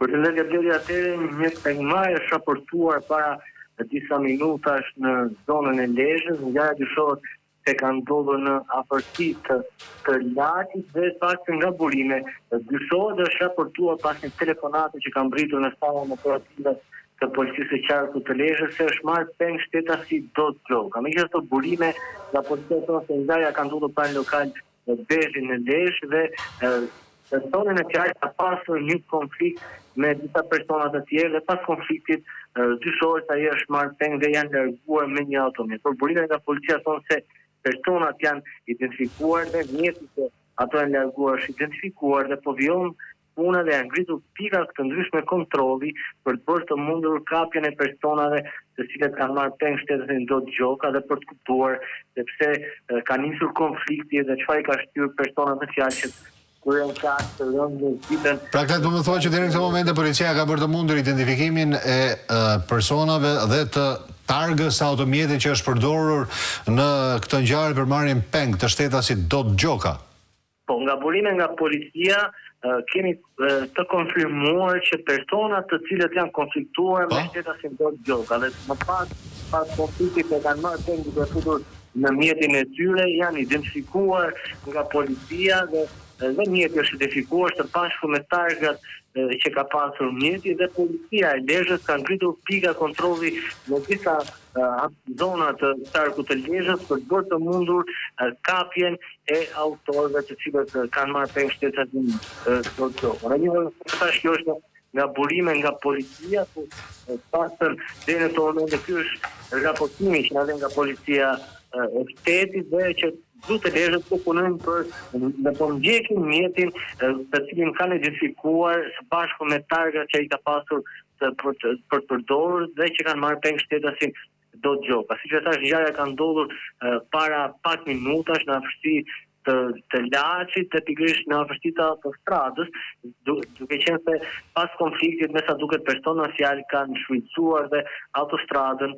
Për të thënë Bleri, atëherë një pengmarrje është raportuar para disa minutash në zonën e Lezhës, ngjarja dyshohet se ka ndodhur në afërsi të lagit dhe pas nga burime. Dyshohet dhe është raportuar pas një telefonate që ka mbritur në sallën operative të policisë së qarkut të Lezhës se është marrë peng shtetasi Dot Gjoka. Megjithatë burime nga policia thonë se ngjarja ka ndodhur pranë lokal Bezhi në Lezhë dhe personin e qartë ka pasur një konflikt me disa persona të tjerë dhe pas konfliktit dyshohet se ai është marrë peng dhe janë larguar me një automjet. Por burime nga policia thonë se personat janë identifikuar dhe mjeti që ato janë larguar është identifikuar dhe po vjon puna dhe janë ngritur pika të ndryshme kontrolli për të bërë të mundur kapjen e personave të cilët kanë marrë peng shtetasin Dot Gjoka dhe për të kuptuar sepse ka nisur konflikti dhe çfarë ka shtyrë personat në fjalë që kur janë qartë të rënë në ditën. Pra këtë do të thotë që deri në këtë moment policia ka bërë të mundur identifikimin e personave dhe të targës së automjetit që është përdorur në këtë ngjarje për marrjen peng të shtetasit Dot Gjoka. Po, nga burime nga policia kemi të konfirmuar që personat të cilët janë konfliktuar me shtetasin Dot Gjoka dhe më pas konfliktit që kanë marrë peng duke futur në mjetin e tyre janë identifikuar nga policia dhe mjeti është identifikuar së bashku me targat që ka pasur mjeti dhe policia e Lezhës ka ngritur pika kontrolli në disa zona të qarkut të Lezhës për të bërë të mundur kapjen e autorëve të cilët kanë marrë peng shtetasin Dot Gjoka. Kjo është nga burime nga policia, ku pasën dhe në të moment ky është raportimi që na vjen nga policia e shtetit dhe që Zut e Lezhës po punojnë për po ndjekin mjetin të cilin kanë identifikuar së bashku me targat që ai ka pasur për të përdorur dhe që kanë marrë peng shtetasin Dot Gjoka. Siç e thash, ngjarja ka ndodhur para pak minutash në afërsi të Laçit dhe pikërisht në afërsi të autostradës, duke qenë se pas konfliktit me sa duket persona fjalë kanë shfrytzuar dhe autostradën